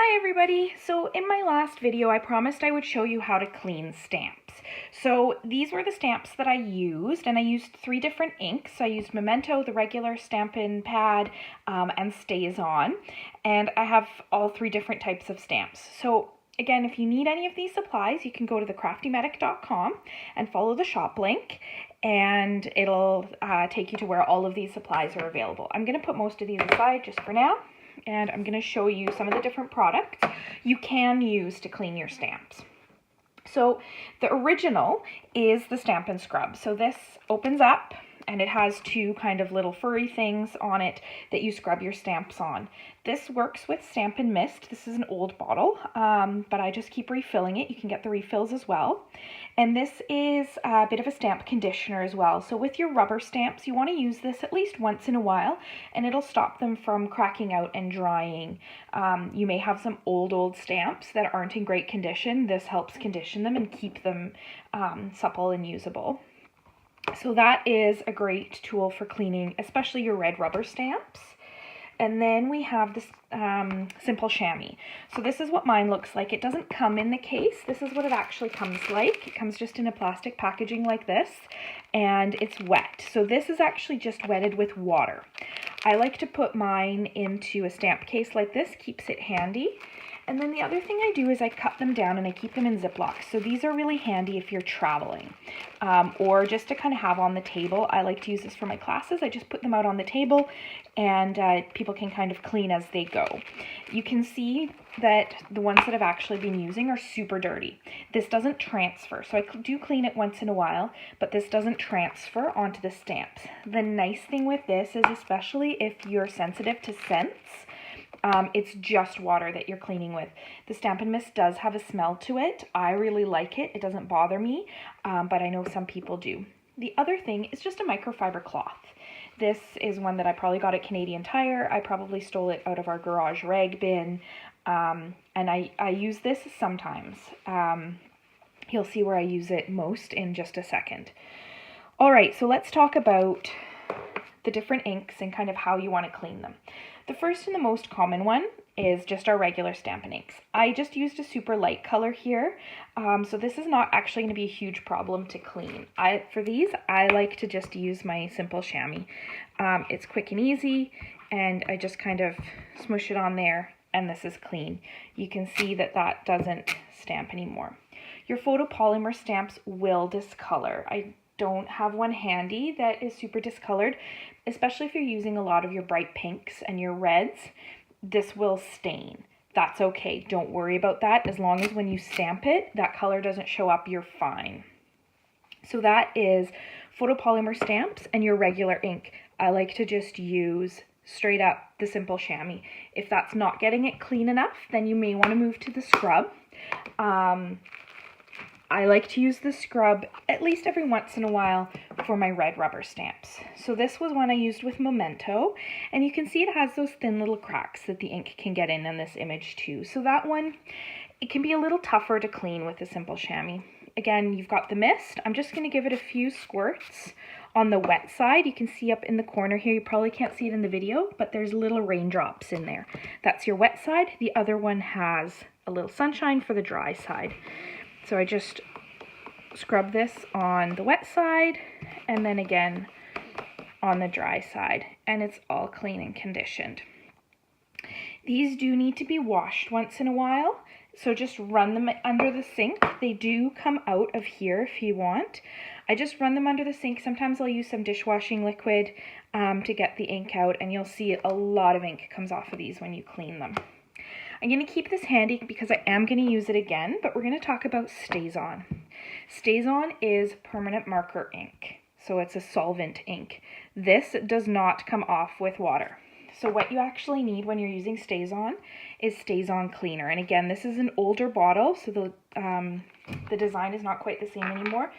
Hi everybody! So in my last video I promised I would show you how to clean stamps. So these were the stamps that I used, and I used 3 different inks. I used Memento, the regular Stampin' Pad, and StazOn, and I have all 3 different types of stamps. So again, if you need any of these supplies, you can go to thecraftymedic.com and follow the shop link, and it'll take you to where all of these supplies are available. I'm going to put most of these aside just for now, and I'm going to show you some of the different products you can use to clean your stamps. So the original is the Stampin' Scrub. So this opens up and it has 2 kind of little furry things on it that you scrub your stamps on. This works with Stampin' Mist. This is an old bottle, but I just keep refilling it. You can get the refills as well. And this is a bit of a stamp conditioner as well. So with your rubber stamps, you want to use this at least once in a while, and it'll stop them from cracking out and drying. You may have some old stamps that aren't in great condition. This helps condition them and keep them supple and usable. So that is a great tool for cleaning, especially your red rubber stamps. And then we have this simple chamois. So this is what mine looks like. It doesn't come in the case. This is what it actually comes like. It comes just in a plastic packaging like this, and it's wet. So this is actually just wetted with water. I like to put mine into a stamp case like this, keeps it handy. And then the other thing I do is I cut them down and I keep them in Ziplocs. So these are really handy if you're traveling, or just to kind of have on the table. I like to use this for my classes. I just put them out on the table, and people can kind of clean as they go. You can see that the ones that I've actually been using are super dirty. This doesn't transfer, so I do clean it once in a while, but this doesn't transfer onto the stamps. The nice thing with this is, especially if you're sensitive to scents, it's just water that you're cleaning with. The Stampin' Mist does have a smell to it. I really like it. It doesn't bother me, but I know some people do. The other thing is just a microfiber cloth. This is one that I probably got at Canadian Tire. I probably stole it out of our garage rag bin, and I use this sometimes. You'll see where I use it most in just a second. All right, so let's talk about the different inks and kind of how you want to clean them. The first and the most common one is just our regular Stampin' inks. I just used a super light color here, so this is not actually going to be a huge problem to clean. For these, I like to just use my simple chamois. It's quick and easy, and I just kind of smush it on there, and this is clean. You can see that that doesn't stamp anymore. Your photopolymer stamps will discolor. I don't have one handy that is super discolored, especially if you're using a lot of your bright pinks and your reds. This will stain. That's okay. Don't worry about that. As long as when you stamp it, that color doesn't show up, you're fine. So that is photopolymer stamps and your regular ink. I like to just use straight up the simple chamois. If that's not getting it clean enough, then you may want to move to the scrub. I like to use the scrub at least every once in a while for my red rubber stamps. So this was one I used with Memento, and you can see it has those thin little cracks that the ink can get in this image too. So that one, it can be a little tougher to clean with the simple chamois. Again, you've got the mist. I'm just going to give it a few squirts on the wet side. You can see up in the corner here, you probably can't see it in the video, but there's little raindrops in there. That's your wet side. The other one has a little sunshine for the dry side. So I just scrub this on the wet side and then again on the dry side, and it's all clean and conditioned. These do need to be washed once in a while, so just run them under the sink. They do come out of here if you want. I just run them under the sink. Sometimes I'll use some dishwashing liquid to get the ink out, and you'll see a lot of ink comes off of these when you clean them. I'm going to keep this handy because I am going to use it again, but we're going to talk about StazOn. StazOn is permanent marker ink, so it's a solvent ink. This does not come off with water. So what you actually need when you're using StazOn is StazOn Cleaner. And again, this is an older bottle, so the design is not quite the same anymore.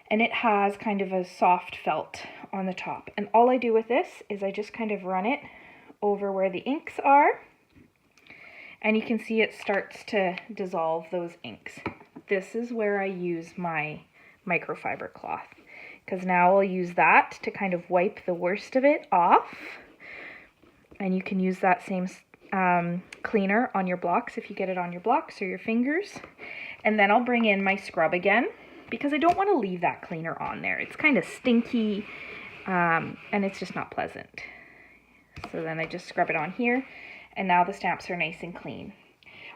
And it has kind of a soft felt on the top. And all I do with this is I just kind of run it over where the inks are. And you can see it starts to dissolve those inks. This is where I use my microfiber cloth, because now I'll use that to kind of wipe the worst of it off. And you can use that same cleaner on your blocks if you get it on your blocks or your fingers. And then I'll bring in my scrub again because I don't want to leave that cleaner on there. It's kind of stinky and it's just not pleasant. So then I just scrub it on here, and now the stamps are nice and clean.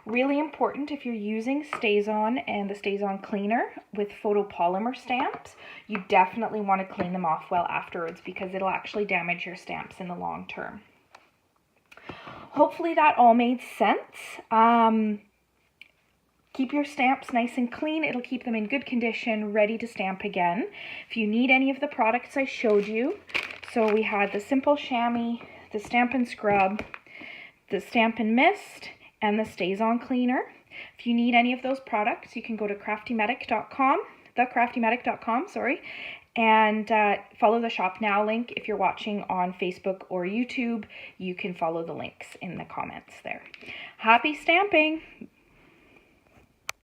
Really important, if you're using StazOn and the StazOn cleaner with photopolymer stamps, you definitely want to clean them off well afterwards because it'll actually damage your stamps in the long term. Hopefully that all made sense. Keep your stamps nice and clean. It'll keep them in good condition, ready to stamp again. If you need any of the products I showed you, so we had the Simple Chamois, the Stampin' Scrub, the Stampin' Mist, and the StazOn cleaner. If you need any of those products, you can go to craftymedic.com, and follow the Shop Now link. If you're watching on Facebook or YouTube, you can follow the links in the comments there. Happy stamping!